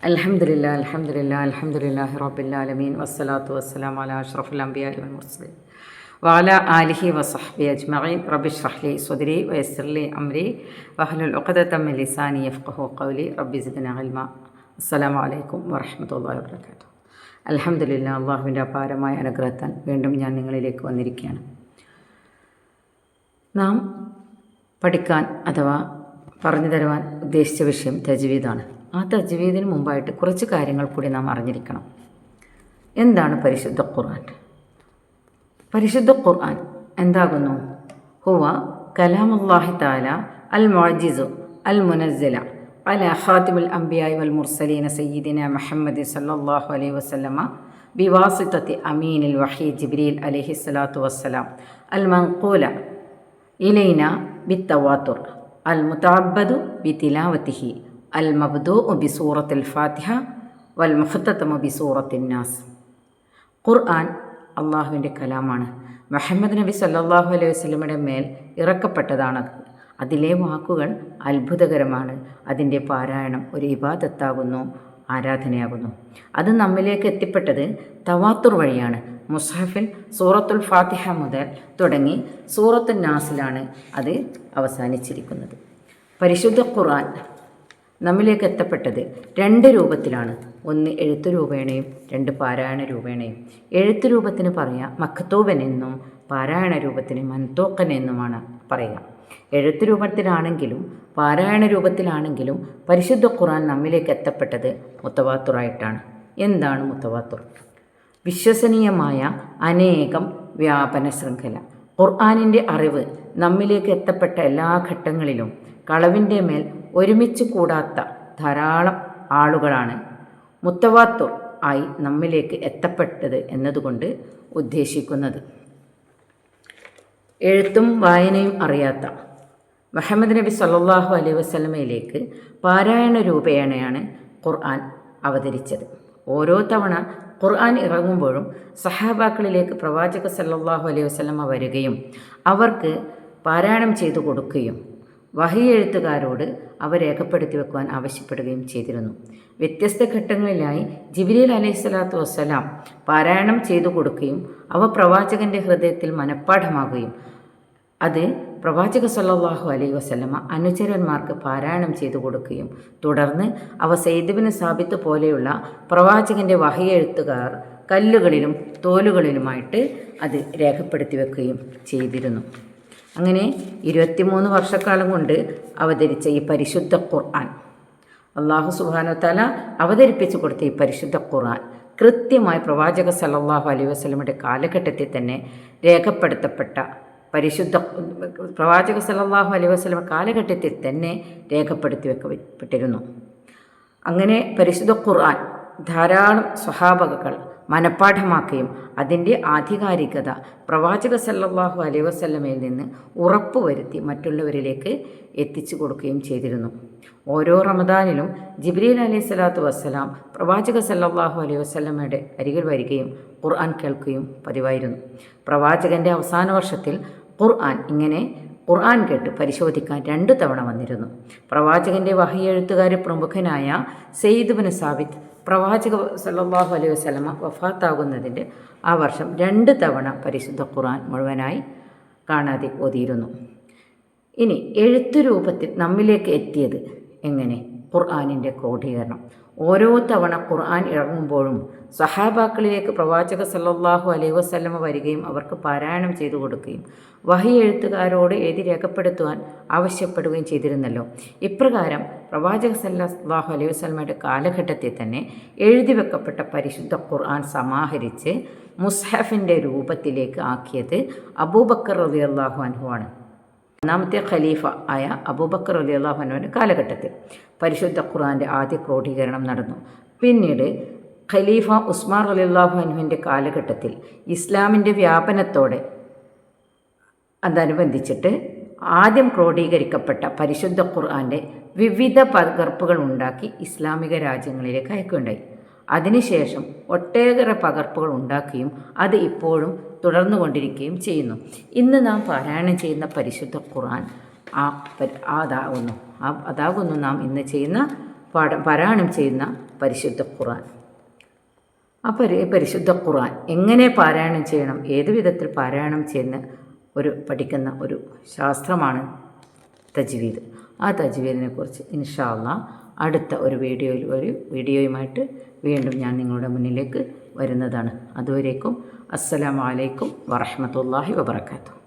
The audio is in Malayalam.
അൽഹംദുലില്ലാഹി റബ്ബിൽ ആലമീൻ വസ്സലാത്തു വസ്സലാമു അലാ അഷ്റഫിൽ അംബിയാഇ വൽ മുർസലീൻ വഅലാ ആലിഹി വസഹ്ബിഹി അജ്മഈൻ റബ്ബി ഇശ്റഹ് ലി സ്വദ്രി വയസ്സിർ ലി അംരി വഹ്ലുൽ ഉഖ്ദതം മിൻ ലിസാനി യഫ്ഖഹു ഖൗലി റബ്ബി സിദ്നാ ഇൽമാ. അസ്സലാമു അലൈക്കും വറഹ്മത്തുള്ളാഹി വബറകാതുഹു. അൽഹംദുലില്ലാഹ്, അല്ലാഹുവിൻ്റെ അപാരമായ അനുഗ്രഹത്താൽ വീണ്ടും ഞാൻ നിങ്ങളിലേക്ക് വന്നിരിക്കുകയാണ്. നാം പഠിക്കാൻ അഥവാ പറഞ്ഞു തരുവാൻ ഉദ്ദേശിച്ച വിഷയം തജ്വീദാണ്. ആ തജ്വീദിന് മുമ്പായിട്ട് കുറച്ച് കാര്യങ്ങൾ കൂടി നാം അറിഞ്ഞിരിക്കണം. എന്താണ് പരിശുദ്ധ ഖുർആൻ? പരിശുദ്ധ ഖുർആൻ എന്താകുന്നു? ഹുവ കലാമുല്ലാഹി തആല അൽ മുഅ്ജിസു അൽ മുനസ്സില അലാ ഖാതിമുൽ അംബിയാഇ വൽ മുർസലീന സയ്യിദിന മുഹമ്മദ് സല്ലല്ലാഹു അലൈഹി വസല്ലമ ബിവാസിതത്തി അമീനിൽ വഹീ ജിബ്രീൽ അലൈഹിസ്സലാത്തു വസ്സലാം അൽ മൻഖൂല ഇലൈന ബിത്തവാത്തുർ അൽ മുതഅബ്ബദു ബിതിലാവതിഹി അൽ മബ്ദൂഉ ബിസൂറത്തിൽ ഫാത്തിഹ വൽ മുഖ്തതമു ബിസൂറത്തിൻ നാസ്. ഖുർആൻ അള്ളാഹുവിൻ്റെ കലാമാണ്. മുഹമ്മദ് നബി സല്ലല്ലാഹു അലൈഹി വസല്ലമയുടെ മേൽ ഇറക്കപ്പെട്ടതാണത്. അതിലെ വാക്കുകൾ അത്ഭുതകരമാണ്. അതിൻ്റെ പാരായണം ഒരു ഇബാദത്താകുന്നു, ആരാധനയാകുന്നു. അത് നമ്മിലേക്ക് എത്തിപ്പെട്ടത് തവാത്തുർ വഴിയാണ്. മുസ്ഹഫിൽ സൂറത്തുൽ ഫാത്തിഹ മുതൽ തുടങ്ങി സൂറത്തുൻ നാസിലാണ് അത് അവസാനിച്ചിരിക്കുന്നത്. പരിശുദ്ധ ഖുർആൻ നമ്മിലേക്ക് എത്തപ്പെട്ടത് രണ്ട് രൂപത്തിലാണ്. ഒന്ന് എഴുത്തു രൂപേണയും രണ്ട് പാരായണ രൂപേണയും. എഴുത്തു രൂപത്തിന് പറയാം മക്തൂബൻ എന്നും പാരായണ രൂപത്തിന് മൻതൂഖൻ എന്നുമാണ് പറയുക. എഴുത്തു രൂപത്തിലാണെങ്കിലും പാരായണ രൂപത്തിലാണെങ്കിലും പരിശുദ്ധ ഖുർആൻ നമ്മിലേക്ക് എത്തപ്പെട്ടത് മുത്തവാത്തുറായിട്ടാണ്. എന്താണ് മുത്തവാത്തുർ? വിശ്വസനീയമായ അനേകം വ്യാപന ശൃംഖല. ഖുർആനിൻ്റെ അറിവ് നമ്മിലേക്ക് എത്തപ്പെട്ട എല്ലാ ഘട്ടങ്ങളിലും കളവിൻ്റെ മേൽ ഒരുമിച്ച് കൂടാത്ത ധാരാളം ആളുകളാണ് മുത്തവാത്തുർ ആയി നമ്മിലേക്ക് എത്തപ്പെട്ടത് എന്നതുകൊണ്ട് ഉദ്ദേശിക്കുന്നത്. എഴുത്തും വായനയും അറിയാത്ത മുഹമ്മദ് നബി സല്ലല്ലാഹു അലൈഹി വസല്ലമയിലേക്ക് പാരായണ രൂപേണയാണ് ഖുർആൻ അവതരിച്ചത്. ഓരോ തവണ ഖുർആൻ ഇറങ്ങുമ്പോഴും സഹാബാക്കളിലേക്ക് പ്രവാചക സല്ലല്ലാഹു അലൈഹി വസല്ലമ വരികയും അവർക്ക് പാരായണം ചെയ്തു കൊടുക്കുകയും വഹി എഴുത്തുകാരോട് അവ രേഖപ്പെടുത്തി വെക്കുവാൻ ആവശ്യപ്പെടുകയും ചെയ്തിരുന്നു. വ്യത്യസ്ത ഘട്ടങ്ങളിലായി ജിബ്രീൽ അലൈഹിസ്സലാത്തു വസ്സലാം പാരായണം ചെയ്തു കൊടുക്കുകയും അവ പ്രവാചകൻ്റെ ഹൃദയത്തിൽ മനഃപ്പാഠമാകുകയും അത് പ്രവാചക സല്ലല്ലാഹു അലൈഹി വസല്ലമ അനുചരന്മാർക്ക് പാരായണം ചെയ്തു കൊടുക്കുകയും തുടർന്ന് അവ സെയ്ദ് ബിൻ സാബിത്ത് പോലെയുള്ള പ്രവാചകൻ്റെ വഹി എഴുത്തുകാർ കല്ലുകളിലും തോലുകളിലുമായിട്ട് അത് രേഖപ്പെടുത്തി വെക്കുകയും ചെയ്തിരുന്നു. അങ്ങനെ 23 വർഷക്കാലം കൊണ്ട് അവതരിച്ച ഈ പരിശുദ്ധ ഖുർആൻ, അല്ലാഹു സുബ്ഹാനഹു വ തആല അവതരിപ്പിച്ചു കൊടുത്ത ഈ പരിശുദ്ധ ഖുർആൻ കൃത്യമായി പ്രവാചക സല്ലല്ലാഹു അലൈഹി വസല്ലമയുടെ കാലഘട്ടത്തിൽ തന്നെ രേഖപ്പെടുത്തപ്പെട്ട പ്രവാചക സല്ലല്ലാഹു അലൈഹി വസല്ലമ കാലഘട്ടത്തിൽ തന്നെ രേഖപ്പെടുത്തി വെക്കപ്പെട്ടിരുന്നു. അങ്ങനെ പരിശുദ്ധ ഖുർആൻ ധാരാളം സ്വഹാബകൾ മനഃപ്പാഠമാക്കുകയും അതിൻ്റെ ആധികാരികത പ്രവാചക സല്ലല്ലാഹു അലൈഹി വസല്ലമയിൽ നിന്ന് ഉറപ്പുവരുത്തി മറ്റുള്ളവരിലേക്ക് എത്തിച്ചു കൊടുക്കുകയും ചെയ്തിരുന്നു. ഓരോ റമദാനിലും ജിബ്രീൽ അലൈഹിസ്സലാത്തു വസ്സലാം പ്രവാചക സല്ലല്ലാഹു അലൈഹി വസല്ലമയുടെ അരികിൽ വരികയും ഖുർആൻ കേൾക്കുകയും പതിവായിരുന്നു. പ്രവാചകൻ്റെ അവസാന വർഷത്തിൽ ഖുർആൻ കേട്ട് പരിശോധിക്കാൻ 2 തവണ വന്നിരുന്നു. പ്രവാചകൻ്റെ വഹി എഴുത്തുകാരിൽ പ്രമുഖനായ സെയ്ദ് ബിൻ സാബിത്ത് പ്രവാചക സല്ലല്ലാഹു അലൈഹി വസല്ലമ വഫാത്താകുന്നതിൻ്റെ ആ വർഷം 2 തവണ പരിശുദ്ധ ഖുർആൻ മുഴുവനായി കാണാതെ ഓതിയിരുന്നു. ഇനി എഴുത്തു രൂപത്തിൽ നമ്മിലേക്ക് എത്തിയത് എങ്ങനെ? ഖുർആനിൻ്റെ ക്രോഡീകരണം. ഓരോ തവണ ഖുർആൻ ഇറങ്ങുമ്പോഴും സഹാബാക്കളിലേക്ക് പ്രവാചക സല്ലല്ലാഹു അലൈഹി വസല്ലമ വരികയും അവർക്ക് പാരായണം ചെയ്തു കൊടുക്കുകയും വഹി എഴുത്തുകാരോട് എഴുതി രേഖപ്പെടുത്തുവാൻ ആവശ്യപ്പെടുകയും ചെയ്തിരുന്നല്ലോ. ഇപ്രകാരം പ്രവാചക സല്ലല്ലാഹു അലൈഹി വസല്ലമയുടെ കാലഘട്ടത്തിൽ തന്നെ എഴുതി വെക്കപ്പെട്ട പരിശുദ്ധ ഖുർആൻ സമാഹരിച്ച് മുസ്ഹഫിൻ്റെ രൂപത്തിലേക്ക് ആക്കിയത് അബൂബക്കർ റളിയല്ലാഹു അൻഹു ആണ്. ഒന്നാമത്തെ ഖലീഫ ആയ അബൂബക്കർ റളിയല്ലാഹു അൻഹുവിൻ്റെ കാലഘട്ടത്തിൽ പരിശുദ്ധ ഖുർആൻ്റെ ആദ്യ ക്രോഡീകരണം നടന്നു. പിന്നീട് ഖലീഫ ഉസ്മാൻ റളിയല്ലാഹു അൻഹുവിൻ്റെ കാലഘട്ടത്തിൽ ഇസ്ലാമിൻ്റെ വ്യാപനത്തോടെ അതനുബന്ധിച്ചിട്ട് ആദ്യം ക്രോഡീകരിക്കപ്പെട്ട പരിശുദ്ധ ഖുർആൻ്റെ വിവിധ പകർപ്പുകൾ ഉണ്ടാക്കി ഇസ്ലാമിക രാജ്യങ്ങളിലേക്ക് അയക്കുകയുണ്ടായി. അതിനുശേഷം ഒട്ടേറെ പകർപ്പുകൾ ഉണ്ടാക്കുകയും അത് ഇപ്പോഴും തുടർന്നുകൊണ്ടിരിക്കുകയും ചെയ്യുന്നു. ഇന്ന് നാം പാരായണം ചെയ്യുന്ന പരിശുദ്ധ ഖുർആൻ അതാകുന്നു നാം ഇന്ന് ചെയ്യുന്ന പാരായണം ചെയ്യുന്ന പരിശുദ്ധ ഖുർആൻ. ആ പരിശുദ്ധ ഖുർആൻ എങ്ങനെ പാരായണം ചെയ്യണം, ഏത് വിധത്തിൽ പാരായണം ചെയ്യുന്ന പഠിക്കുന്ന ഒരു ശാസ്ത്രമാണ് തജ്വീദ്. ആ തജ്വീദിനെ കുറിച്ച് ഇൻഷാ അല്ലാഹ് അടുത്ത ഒരു വീഡിയോയുമായിട്ട് വീണ്ടും ഞാൻ നിങ്ങളുടെ മുന്നിലേക്ക് വരുന്നതാണ്. അതുവരേക്കും അസ്സലാമു അലൈക്കും വറഹ്മത്തുള്ളാഹി വബറകാതുഹു.